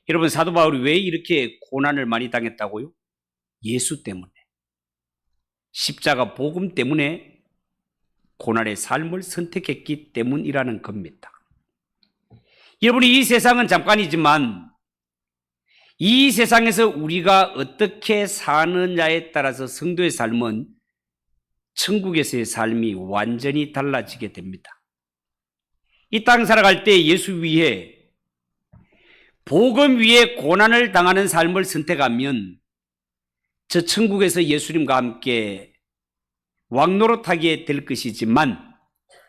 여러분, 사도 바울이 왜 이렇게 고난을 많이 당했다고요? 예수 때문에, 십자가 복음 때문에 고난의 삶을 선택했기 때문이라는 겁니다. 여러분이 이 세상은 잠깐이지만 이 세상에서 우리가 어떻게 사느냐에 따라서 성도의 삶은 천국에서의 삶이 완전히 달라지게 됩니다. 이 땅 살아갈 때 예수 위에, 복음 위에 고난을 당하는 삶을 선택하면 저 천국에서 예수님과 함께 왕노릇하게 될 것이지만,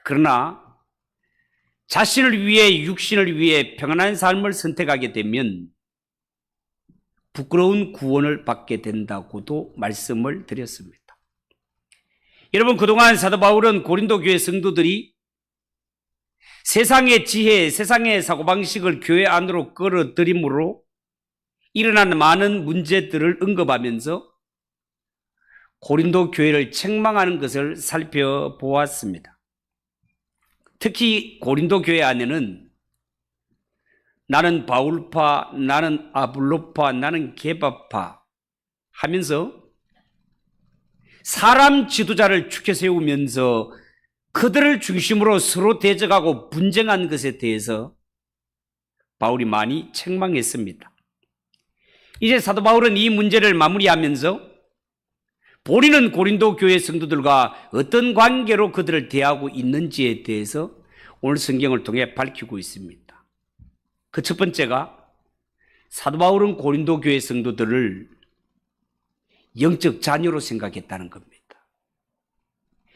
그러나 자신을 위해, 육신을 위해 평안한 삶을 선택하게 되면 부끄러운 구원을 받게 된다고도 말씀을 드렸습니다. 여러분, 그동안 사도 바울은 고린도 교회 성도들이 세상의 지혜, 세상의 사고방식을 교회 안으로 끌어들임으로 일어난 많은 문제들을 언급하면서 고린도 교회를 책망하는 것을 살펴보았습니다. 특히 고린도 교회 안에는 나는 바울파, 나는 아볼로파, 나는 게바파 하면서 사람 지도자를 추켜 세우면서 그들을 중심으로 서로 대적하고 분쟁한 것에 대해서 바울이 많이 책망했습니다. 이제 사도 바울은 이 문제를 마무리하면서 본인은 고린도 교회 성도들과 어떤 관계로 그들을 대하고 있는지에 대해서 오늘 성경을 통해 밝히고 있습니다. 그 첫 번째가, 사도 바울은 고린도 교회 성도들을 영적 자녀로 생각했다는 겁니다.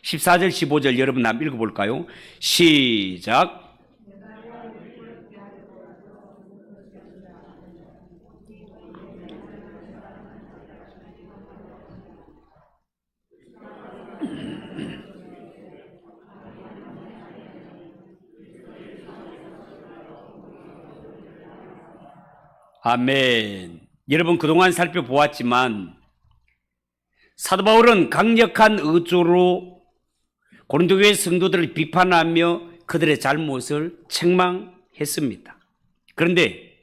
14절, 15절 여러분 한번 읽어볼까요? 시작. 아멘. 여러분, 그동안 살펴보았지만 사도 바울은 강력한 의조로 고린도 교회 성도들을 비판하며 그들의 잘못을 책망했습니다. 그런데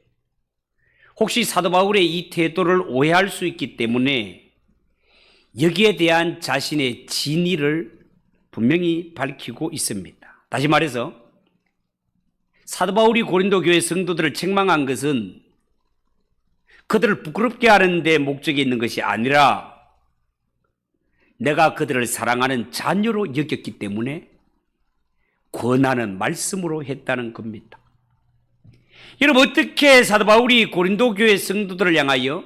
혹시 사도 바울의 이 태도를 오해할 수 있기 때문에 여기에 대한 자신의 진위를 분명히 밝히고 있습니다. 다시 말해서 사도 바울이 고린도 교회 성도들을 책망한 것은 그들을 부끄럽게 하는 데 목적이 있는 것이 아니라 내가 그들을 사랑하는 자녀로 여겼기 때문에 권하는 말씀으로 했다는 겁니다. 여러분, 어떻게 사도 바울이 고린도 교회 성도들을 향하여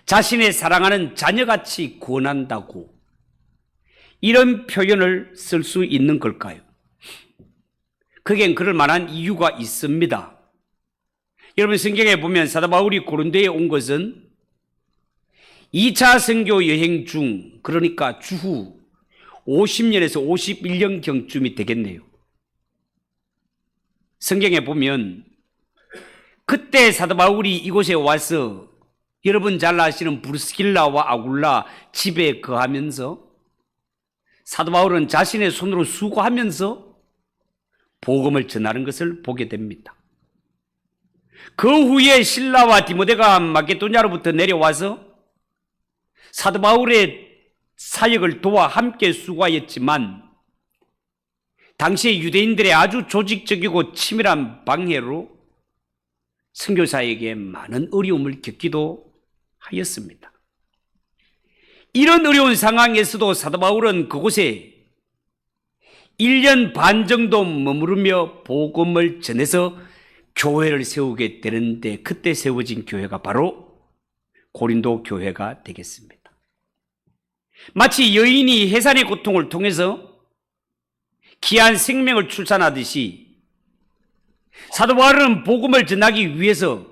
자신의 사랑하는 자녀같이 권한다고 이런 표현을 쓸 수 있는 걸까요? 그겐 그럴 만한 이유가 있습니다. 여러분, 성경에 보면 사도 바울이 고린도에 온 것은 2차 선교 여행 중, 그러니까 주후 50년에서 51년경쯤이 되겠네요. 성경에 보면 그때 사도 바울이 이곳에 와서 여러분 잘 아시는 브리스길라와 아굴라 집에 거하면서 사도 바울은 자신의 손으로 수고하면서 복음을 전하는 것을 보게 됩니다. 그 후에 실라와 디모데가 마게도냐로부터 내려와서 사도 바울의 사역을 도와 함께 수고하였지만 당시의 유대인들의 아주 조직적이고 치밀한 방해로 선교사에게 많은 어려움을 겪기도 하였습니다. 이런 어려운 상황에서도 사도 바울은 그곳에 1년 반 정도 머무르며 복음을 전해서 교회를 세우게 되는데, 그때 세워진 교회가 바로 고린도 교회가 되겠습니다. 마치 여인이 해산의 고통을 통해서 귀한 생명을 출산하듯이 사도 바울은 복음을 전하기 위해서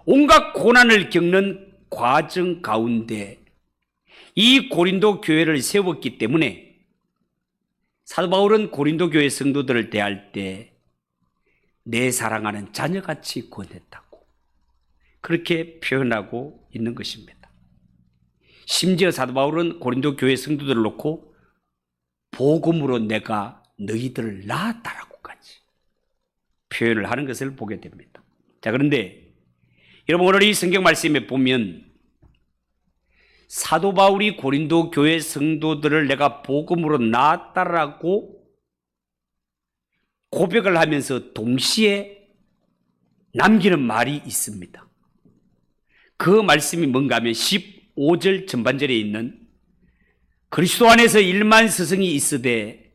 온갖 고난을 겪는 과정 가운데 이 고린도 교회를 세웠기 때문에 사도 바울은 고린도 교회 성도들을 대할 때 내 사랑하는 자녀같이 권했다고 그렇게 표현하고 있는 것입니다. 심지어 사도 바울은 고린도 교회 성도들을 놓고 복음으로 내가 너희들을 낳았다라고까지 표현을 하는 것을 보게 됩니다. 자, 그런데 여러분 오늘 이 성경 말씀에 보면 사도 바울이 고린도 교회 성도들을 내가 복음으로 낳았다라고 고백을 하면서 동시에 남기는 말이 있습니다. 그 말씀이 뭔가 하면 15절 전반절에 있는 그리스도 안에서 1만 스승이 있으되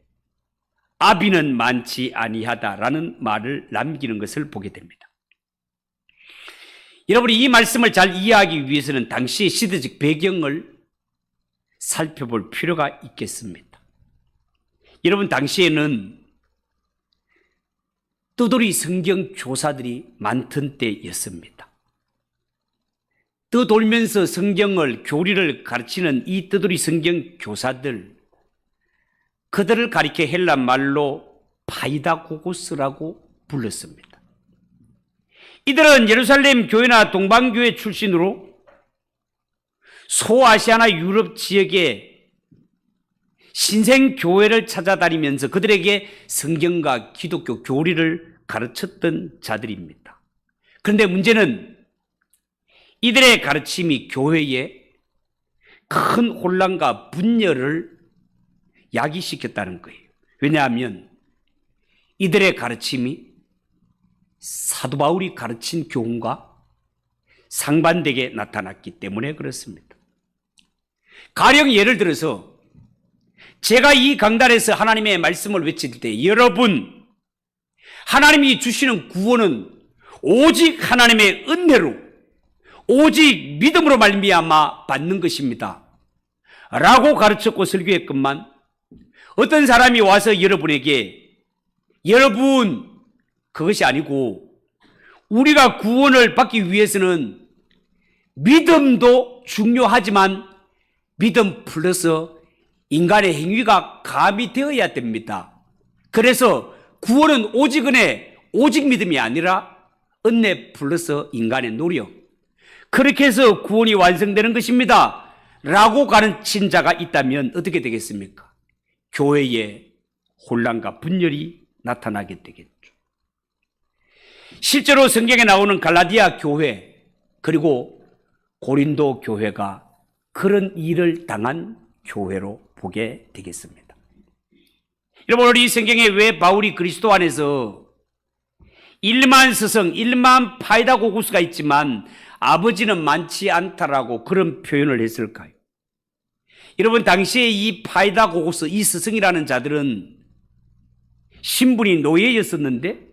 아비는 많지 아니하다라는 말을 남기는 것을 보게 됩니다. 여러분이 이 말씀을 잘 이해하기 위해서는 당시의 시대적 배경을 살펴볼 필요가 있겠습니다. 여러분 당시에는 뜨돌이 성경 교사들이 많던 때였습니다. 떠돌면서 성경을 교리를 가르치는 이 뜨돌이 성경 교사들, 그들을 가리켜 헬라 말로 파이다고고스라고 불렀습니다. 이들은 예루살렘 교회나 동방교회 출신으로 소아시아나 유럽 지역의 신생교회를 찾아다니면서 그들에게 성경과 기독교 교리를 가르쳤던 자들입니다. 그런데 문제는 이들의 가르침이 교회에 큰 혼란과 분열을 야기시켰다는 거예요. 왜냐하면 이들의 가르침이 사도 바울이 가르친 교훈과 상반되게 나타났기 때문에 그렇습니다. 가령 예를 들어서 제가 이 강단에서 하나님의 말씀을 외칠 때 여러분, 하나님이 주시는 구원은 오직 하나님의 은혜로 오직 믿음으로 말미암아 받는 것입니다 라고 가르쳤고 설교했건만 어떤 사람이 와서 여러분에게 여러분 그것이 아니고 우리가 구원을 받기 위해서는 믿음도 중요하지만 믿음 플러스 인간의 행위가 가미되어야 됩니다. 그래서 구원은 오직 은혜, 오직 믿음이 아니라 은혜 플러스 인간의 노력, 그렇게 해서 구원이 완성되는 것입니다 라고 가르친 자가 있다면 어떻게 되겠습니까? 교회에 혼란과 분열이 나타나게 되겠죠. 실제로 성경에 나오는 갈라디아 교회 그리고 고린도 교회가 그런 일을 당한 교회로 보게 되겠습니다. 여러분 오늘 이 성경에 왜 바울이 그리스도 안에서 1만 스승, 1만 파이다고구스가 있지만 아버지는 많지 않다라고 그런 표현을 했을까요? 여러분 당시에 이 파이다고구스, 이 스승이라는 자들은 신분이 노예였었는데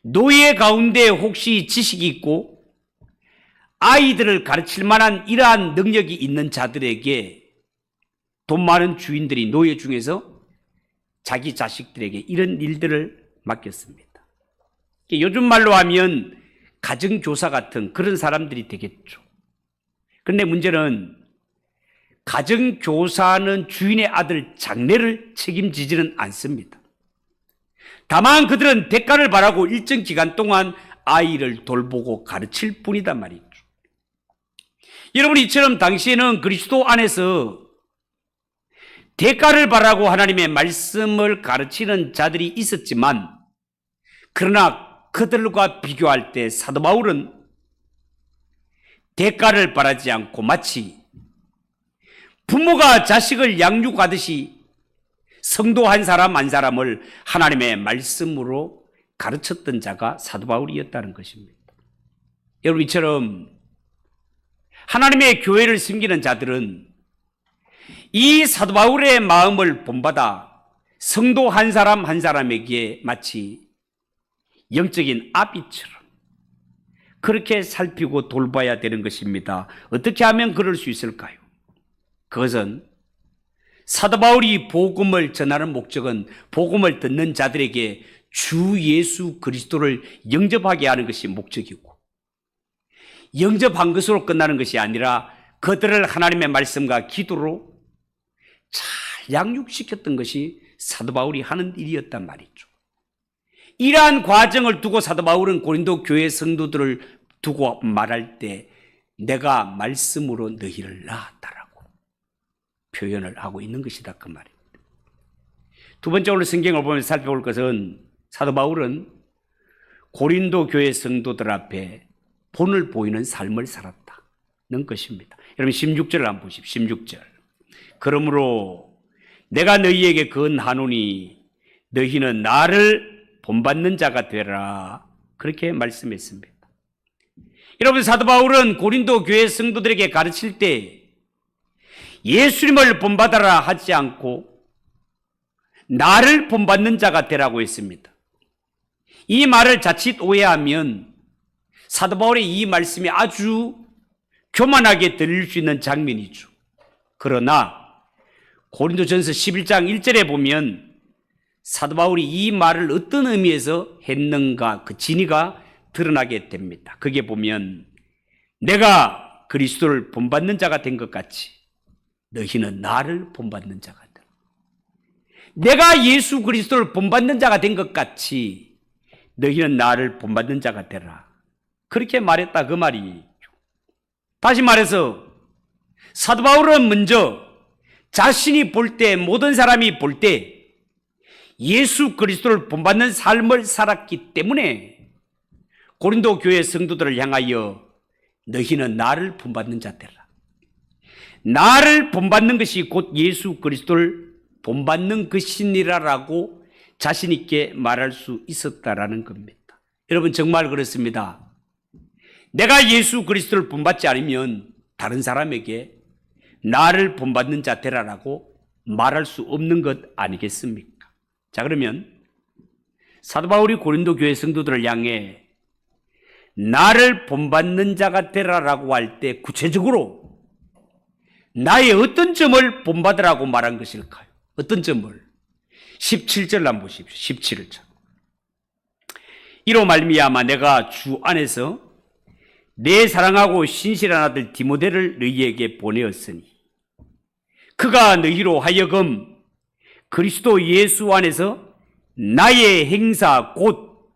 노예 가운데 혹시 지식이 있고 아이들을 가르칠 만한 이러한 능력이 있는 자들에게 돈 많은 주인들이 노예 중에서 자기 자식들에게 이런 일들을 맡겼습니다. 요즘 말로 하면 가정교사 같은 그런 사람들이 되겠죠. 그런데 문제는 가정교사는 주인의 아들 장례를 책임지지는 않습니다. 다만 그들은 대가를 바라고 일정 기간 동안 아이를 돌보고 가르칠 뿐이단 말이죠. 여러분 이처럼 당시에는 그리스도 안에서 대가를 바라고 하나님의 말씀을 가르치는 자들이 있었지만 그러나 그들과 비교할 때 사도 바울은 대가를 바라지 않고 마치 부모가 자식을 양육하듯이 성도 한 사람 한 사람을 하나님의 말씀으로 가르쳤던 자가 사도 바울이었다는 것입니다. 여러분 이처럼 하나님의 교회를 섬기는 자들은 이 사도 바울의 마음을 본받아 성도 한 사람 한 사람에게 마치 영적인 아비처럼 그렇게 살피고 돌봐야 되는 것입니다. 어떻게 하면 그럴 수 있을까요? 그것은 사도 바울이 복음을 전하는 목적은 복음을 듣는 자들에게 주 예수 그리스도를 영접하게 하는 것이 목적이고 영접한 것으로 끝나는 것이 아니라 그들을 하나님의 말씀과 기도로 잘 양육시켰던 것이 사도 바울이 하는 일이었단 말이죠. 이러한 과정을 두고 사도 바울은 고린도 교회 성도들을 두고 말할 때 내가 말씀으로 너희를 낳았다라고 표현을 하고 있는 것이다 그 말입니다. 두 번째 오늘 성경을 보면서 살펴볼 것은 사도 바울은 고린도 교회 성도들 앞에 본을 보이는 삶을 살았다는 것입니다. 여러분 16절을 한번 보십시오. 16절. 그러므로 내가 너희에게 건하노니 너희는 나를 본받는 자가 되라. 그렇게 말씀했습니다. 여러분 사도 바울은 고린도 교회 성도들에게 가르칠 때 예수님을 본받아라 하지 않고 나를 본받는 자가 되라고 했습니다. 이 말을 자칫 오해하면 사도 바울의 이 말씀이 아주 교만하게 들릴 수 있는 장면이죠. 그러나 고린도전서 11장 1절에 보면 사도 바울이 이 말을 어떤 의미에서 했는가 그 진위가 드러나게 됩니다. 거기에 보면 내가 그리스도를 본받는 자가 된 것 같이 너희는 나를 본받는 자가 되라. 내가 예수 그리스도를 본받는 자가 된 것 같이 너희는 나를 본받는 자가 되라. 그렇게 말했다 그 말이죠. 다시 말해서 사도 바울은 먼저 자신이 볼 때 모든 사람이 볼 때 예수 그리스도를 본받는 삶을 살았기 때문에 고린도 교회 성도들을 향하여 너희는 나를 본받는 자 되라. 나를 본받는 것이 곧 예수 그리스도를 본받는 것이니라라고 자신 있게 말할 수 있었다라는 겁니다. 여러분 정말 그렇습니다. 내가 예수 그리스도를 본받지 않으면 다른 사람에게 나를 본받는 자 되라라고 말할 수 없는 것 아니겠습니까? 자, 그러면 사도 바울이 고린도 교회 성도들을 향해 나를 본받는 자가 되라라고 할 때 구체적으로 나의 어떤 점을 본받으라고 말한 것일까요? 어떤 점을? 17절 한번 보십시오. 17절. 이로 말미암아 내가 주 안에서 내 사랑하고 신실한 아들 디모데를 너희에게 보내었으니 그가 너희로 하여금 그리스도 예수 안에서 나의 행사 곧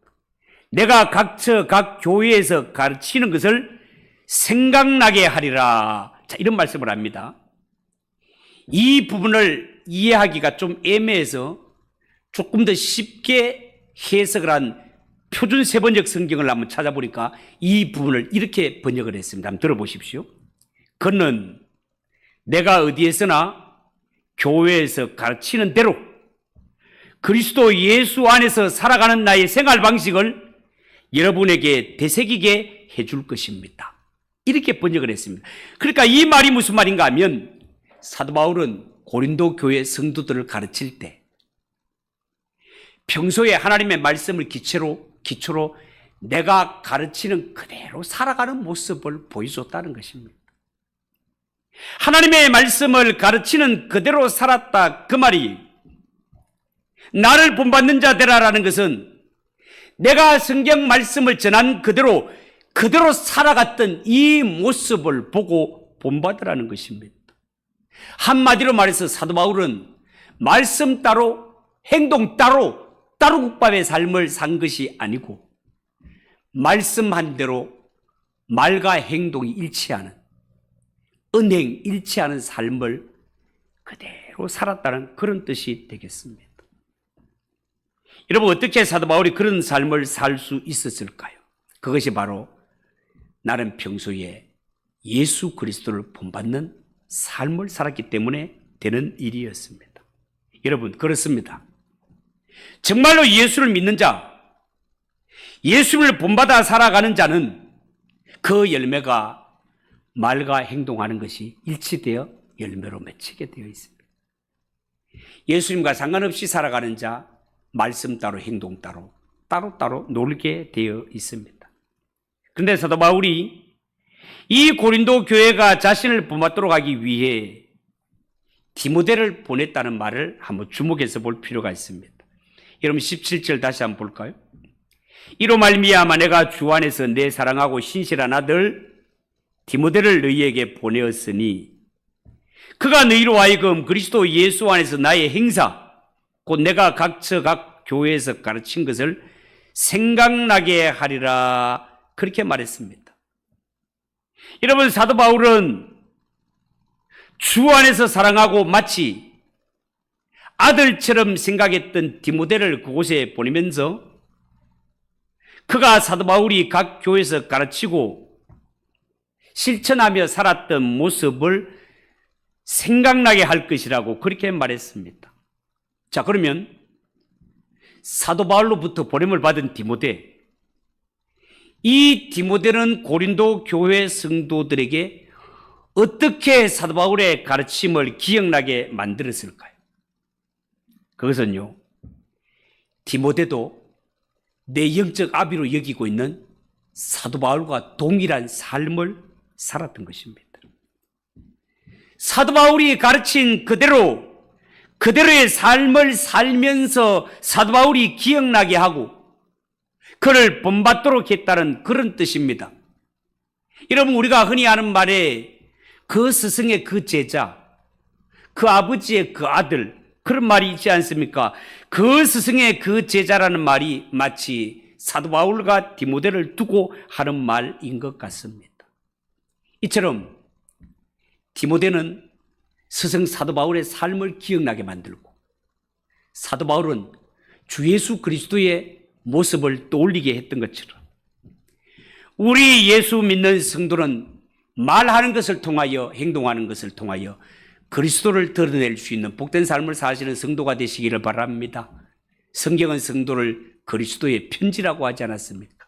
내가 각처 각 교회에서 가르치는 것을 생각나게 하리라. 자, 이런 말씀을 합니다. 이 부분을 이해하기가 좀 애매해서 조금 더 쉽게 해석을 한 표준 세번역 성경을 한번 찾아보니까 이 부분을 이렇게 번역을 했습니다. 한번 들어보십시오. 그는 내가 어디에서나 교회에서 가르치는 대로 그리스도 예수 안에서 살아가는 나의 생활 방식을 여러분에게 되새기게 해줄 것입니다. 이렇게 번역을 했습니다. 그러니까 이 말이 무슨 말인가 하면 사도 바울은 고린도 교회 성도들을 가르칠 때 평소에 하나님의 말씀을 기초로 내가 가르치는 그대로 살아가는 모습을 보여줬다는 것입니다. 하나님의 말씀을 가르치는 그대로 살았다 그 말이 나를 본받는 자 되라라는 것은 내가 성경 말씀을 전한 그대로 살아갔던 이 모습을 보고 본받으라는 것입니다. 한마디로 말해서 사도 바울은 말씀 따로 행동 따로 국밥의 삶을 산 것이 아니고 말씀한 대로 말과 행동이 일치하는 은행 일치하는 삶을 그대로 살았다는 그런 뜻이 되겠습니다. 여러분 어떻게 사도 바울이 그런 삶을 살 수 있었을까요? 그것이 바로 나는 평소에 예수 그리스도를 본받는 삶을 살았기 때문에 되는 일이었습니다. 여러분 그렇습니다. 정말로 예수를 믿는 자, 예수를 본받아 살아가는 자는 그 열매가 말과 행동하는 것이 일치되어 열매로 맺히게 되어 있습니다. 예수님과 상관없이 살아가는 자, 말씀 따로 행동 따로 놀게 되어 있습니다. 그런데 사도 바울이 이 고린도 교회가 자신을 본받도록 하기 위해 디모데를 보냈다는 말을 한번 주목해서 볼 필요가 있습니다. 여러분 17절 다시 한번 볼까요? 이로 말미암아 내가 주 안에서 내 사랑하고 신실한 아들 디모데를 너희에게 보내었으니 그가 너희로 하여금 그리스도 예수 안에서 나의 행사 곧 내가 각처 각 교회에서 가르친 것을 생각나게 하리라 그렇게 말했습니다. 여러분 사도 바울은 주 안에서 사랑하고 마치 아들처럼 생각했던 디모데를 그곳에 보내면서 그가 사도 바울이 각 교회에서 가르치고 실천하며 살았던 모습을 생각나게 할 것이라고 그렇게 말했습니다. 자, 그러면 사도 바울로부터 보냄을 받은 디모데, 이 디모데는 고린도 교회 성도들에게 어떻게 사도 바울의 가르침을 기억나게 만들었을까요? 그것은요, 디모데도 내 영적 아비로 여기고 있는 사도 바울과 동일한 삶을 살았던 것입니다. 사도 바울이 가르친 그대로의 삶을 살면서 사도 바울이 기억나게 하고 그를 본받도록 했다는 그런 뜻입니다. 여러분, 우리가 흔히 하는 말에 그 스승의 그 제자, 그 아버지의 그 아들, 그런 말이 있지 않습니까? 그 스승의 그 제자라는 말이 마치 사도 바울과 디모데를 두고 하는 말인 것 같습니다. 이처럼 디모데는 스승 사도 바울의 삶을 기억나게 만들고 사도 바울은 주 예수 그리스도의 모습을 떠올리게 했던 것처럼 우리 예수 믿는 성도는 말하는 것을 통하여 행동하는 것을 통하여 그리스도를 드러낼 수 있는 복된 삶을 사시는 성도가 되시기를 바랍니다. 성경은 성도를 그리스도의 편지라고 하지 않았습니까?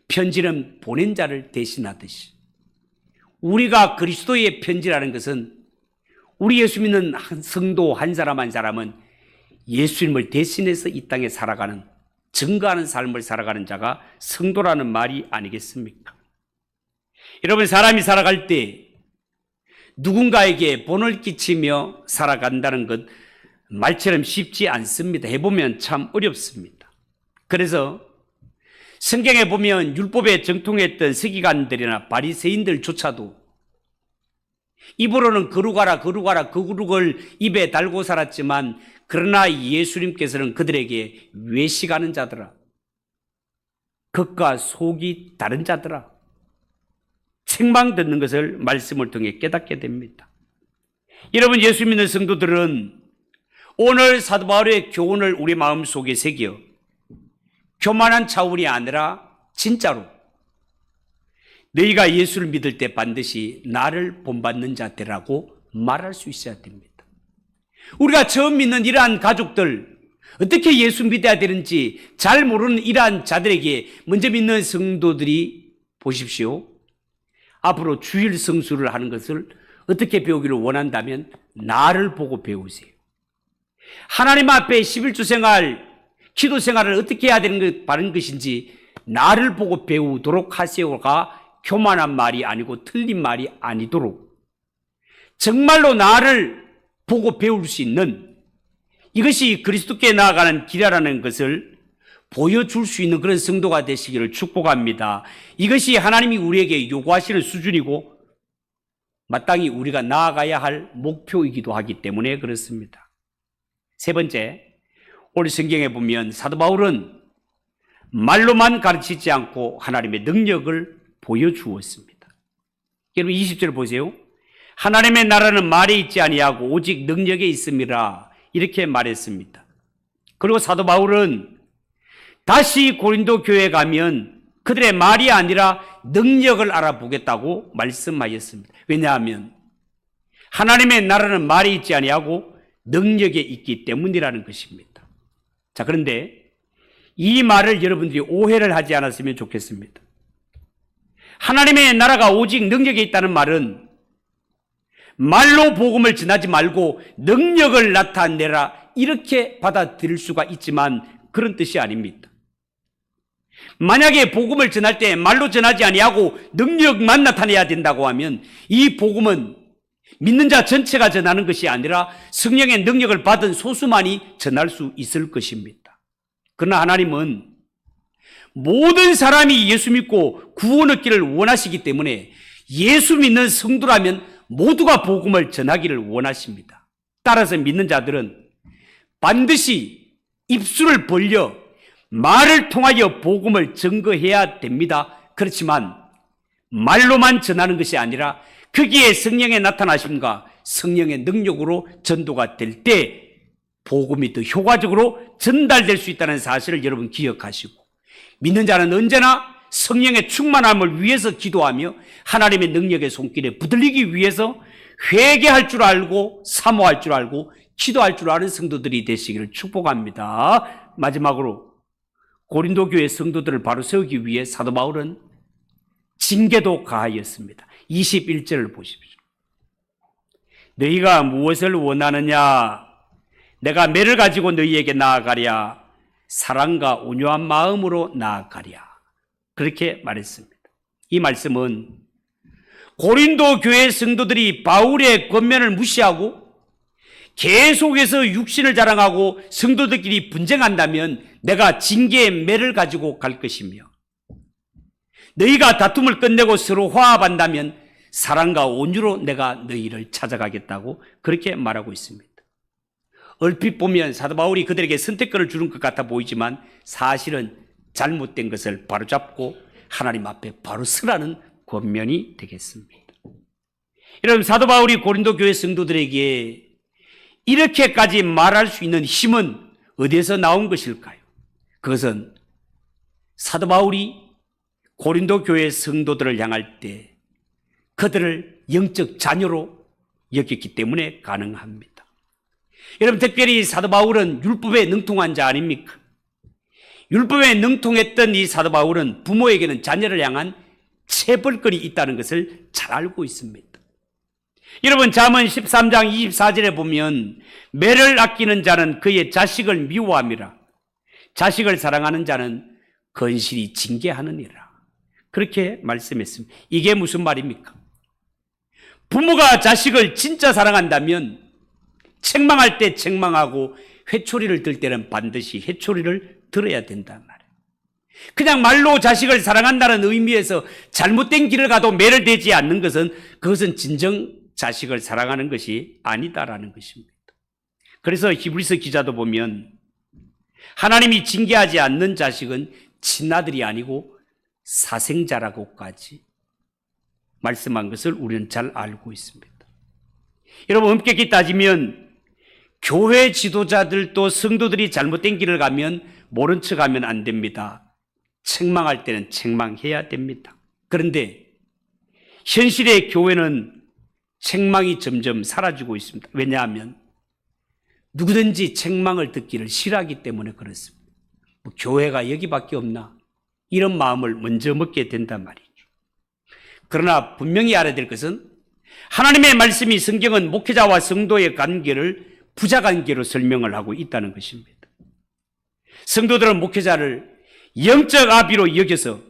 편지는 보낸 자를 대신하듯이 우리가 그리스도의 편지라는 것은 우리 예수 믿는 성도 한 사람 한 사람은 예수님을 대신해서 이 땅에 살아가는, 증거하는 삶을 살아가는 자가 성도라는 말이 아니겠습니까? 여러분, 사람이 살아갈 때 누군가에게 본을 끼치며 살아간다는 것 말처럼 쉽지 않습니다. 해보면 참 어렵습니다. 그래서 성경에 보면 율법에 정통했던 서기관들이나 바리새인들조차도 입으로는 거룩하라 거룩을 입에 달고 살았지만 그러나 예수님께서는 그들에게 외식하는 자들아, 겉과 속이 다른 자들아, 책망 듣는 것을 말씀을 통해 깨닫게 됩니다. 여러분, 예수 믿는 성도들은 오늘 사도 바울의 교훈을 우리 마음속에 새겨 교만한 차원이 아니라 진짜로 너희가 예수를 믿을 때 반드시 나를 본받는 자들라고 말할 수 있어야 됩니다. 우리가 처음 믿는 이러한 가족들, 어떻게 예수 믿어야 되는지 잘 모르는 이러한 자들에게 먼저 믿는 성도들이 보십시오. 앞으로 주일 성수를 하는 것을 어떻게 배우기를 원한다면 나를 보고 배우세요. 하나님 앞에 11주 생활, 기도 생활을 어떻게 해야 되는 게 바른 것인지 나를 보고 배우도록 하세요가 교만한 말이 아니고 틀린 말이 아니도록 정말로 나를 보고 배울 수 있는, 이것이 그리스도께 나아가는 길이라는 것을 보여줄 수 있는 그런 성도가 되시기를 축복합니다. 이것이 하나님이 우리에게 요구하시는 수준이고 마땅히 우리가 나아가야 할 목표이기도 하기 때문에 그렇습니다. 세 번째, 오늘 성경에 보면 사도 바울은 말로만 가르치지 않고 하나님의 능력을 보여주었습니다. 여러분 20절 보세요. 하나님의 나라는 말에 있지 아니하고 오직 능력에 있음이라, 이렇게 말했습니다. 그리고 사도 바울은 다시 고린도 교회에 가면 그들의 말이 아니라 능력을 알아보겠다고 말씀하였습니다. 왜냐하면 하나님의 나라는 말에 있지 아니하고 능력에 있기 때문이라는 것입니다. 자, 그런데 이 말을 여러분들이 오해를 하지 않았으면 좋겠습니다. 하나님의 나라가 오직 능력에 있다는 말은 말로 복음을 전하지 말고 능력을 나타내라, 이렇게 받아들일 수가 있지만 그런 뜻이 아닙니다. 만약에 복음을 전할 때 말로 전하지 아니하고 능력만 나타내야 된다고 하면 이 복음은 믿는 자 전체가 전하는 것이 아니라 성령의 능력을 받은 소수만이 전할 수 있을 것입니다. 그러나 하나님은 모든 사람이 예수 믿고 구원 얻기를 원하시기 때문에 예수 믿는 성도라면 모두가 복음을 전하기를 원하십니다. 따라서 믿는 자들은 반드시 입술을 벌려 말을 통하여 복음을 증거해야 됩니다. 그렇지만 말로만 전하는 것이 아니라 거기에 성령의 나타나심과 성령의 능력으로 전도가 될 때 복음이 더 효과적으로 전달될 수 있다는 사실을 여러분 기억하시고, 믿는 자는 언제나 성령의 충만함을 위해서 기도하며 하나님의 능력의 손길에 붙들리기 위해서 회개할 줄 알고 사모할 줄 알고 기도할 줄 아는 성도들이 되시기를 축복합니다. 마지막으로 고린도 교회 성도들을 바로 세우기 위해 사도 바울은 징계도 가하였습니다. 21절을 보십시오. 너희가 무엇을 원하느냐? 내가 매를 가지고 너희에게 나아가랴. 사랑과 온유한 마음으로 나아가랴. 그렇게 말했습니다. 이 말씀은 고린도 교회 성도들이 바울의 권면을 무시하고 계속해서 육신을 자랑하고 성도들끼리 분쟁한다면 내가 징계의 매를 가지고 갈 것이며, 너희가 다툼을 끝내고 서로 화합한다면 사랑과 온유로 내가 너희를 찾아가겠다고 그렇게 말하고 있습니다. 얼핏 보면 사도 바울이 그들에게 선택권을 주는 것 같아 보이지만 사실은 잘못된 것을 바로잡고 하나님 앞에 바로 서라는 권면이 되겠습니다. 여러분, 사도 바울이 고린도 교회 성도들에게 이렇게까지 말할 수 있는 힘은 어디에서 나온 것일까요? 그것은 사도 바울이 고린도 교회 성도들을 향할 때 그들을 영적 자녀로 여겼기 때문에 가능합니다. 여러분, 특별히 사도 바울은 율법에 능통한 자 아닙니까? 율법에 능통했던 이 사도 바울은 부모에게는 자녀를 향한 체벌권이 있다는 것을 잘 알고 있습니다. 여러분, 잠언 13장 24절에 보면 매를 아끼는 자는 그의 자식을 미워함이라, 자식을 사랑하는 자는 건실히 징계하느니라. 그렇게 말씀했습니다. 이게 무슨 말입니까? 부모가 자식을 진짜 사랑한다면 책망할 때 책망하고 회초리를 들 때는 반드시 회초리를 들어야 된단 말이에요. 그냥 말로 자식을 사랑한다는 의미에서 잘못된 길을 가도 매를 대지 않는 것은 그것은 진정 자식을 사랑하는 것이 아니다라는 것입니다. 그래서 히브리서 기자도 보면 하나님이 징계하지 않는 자식은 친아들이 아니고 사생자라고까지 말씀한 것을 우리는 잘 알고 있습니다. 여러분, 엄격히 따지면 교회 지도자들도 성도들이 잘못된 길을 가면 모른 척하면 안 됩니다. 책망할 때는 책망해야 됩니다. 그런데 현실의 교회는 책망이 점점 사라지고 있습니다. 왜냐하면 누구든지 책망을 듣기를 싫어하기 때문에 그렇습니다. 교회가 여기밖에 없나? 이런 마음을 먼저 먹게 된단 말이죠. 그러나 분명히 알아야 될 것은 하나님의 말씀이 성경은 목회자와 성도의 관계를 부자관계로 설명을 하고 있다는 것입니다. 성도들은 목회자를 영적 아비로 여겨서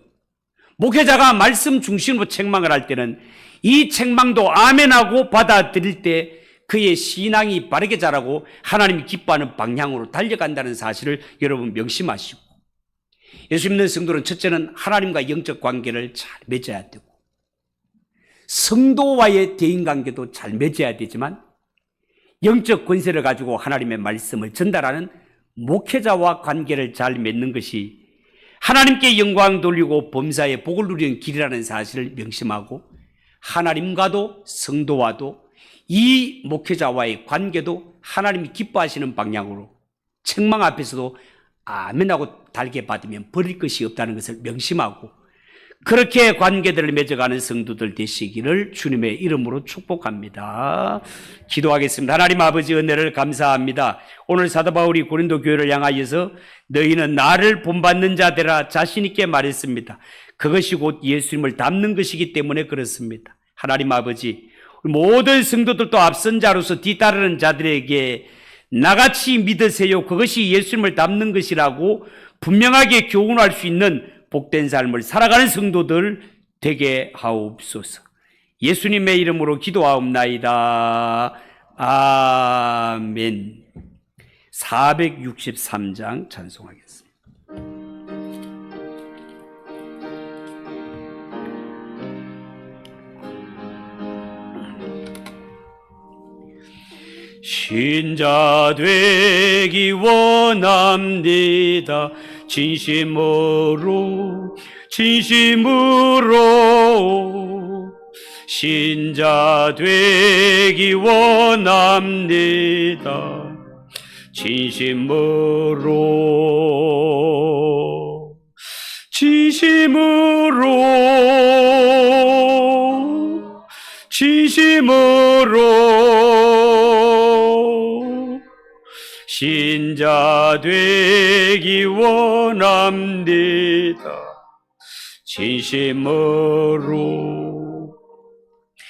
목회자가 말씀 중심으로 책망을 할 때는 이 책망도 아멘하고 받아들일 때 그의 신앙이 바르게 자라고 하나님이 기뻐하는 방향으로 달려간다는 사실을 여러분 명심하시고, 예수 믿는 성도는 첫째는 하나님과 영적 관계를 잘 맺어야 되고 성도와의 대인관계도 잘 맺어야 되지만 영적 권세를 가지고 하나님의 말씀을 전달하는 목회자와 관계를 잘 맺는 것이 하나님께 영광 돌리고 범사에 복을 누리는 길이라는 사실을 명심하고 하나님과도 성도와도 이 목회자와의 관계도 하나님이 기뻐하시는 방향으로 책망 앞에서도 아멘하고 달게 받으면 버릴 것이 없다는 것을 명심하고 그렇게 관계들을 맺어가는 성도들 되시기를 주님의 이름으로 축복합니다. 기도하겠습니다. 하나님 아버지, 은혜를 감사합니다. 오늘 사도 바울이 고린도 교회를 향하여서 너희는 나를 본받는 자 되라 자신 있게 말했습니다. 그것이 곧 예수님을 닮는 것이기 때문에 그렇습니다. 하나님 아버지, 모든 성도들도 앞선 자로서 뒤따르는 자들에게 나같이 믿으세요, 그것이 예수님을 닮는 것이라고 분명하게 교훈할 수 있는 복된 삶을 살아가는 성도들 되게 하옵소서. 예수님의 이름으로 기도하옵나이다. 아멘. 463장 찬송하겠습니다. 신자 되기 원합니다. 진심으로 신자 되기 원합니다. 진심으로 진심으로 신자 되기 원합니다. 진심으로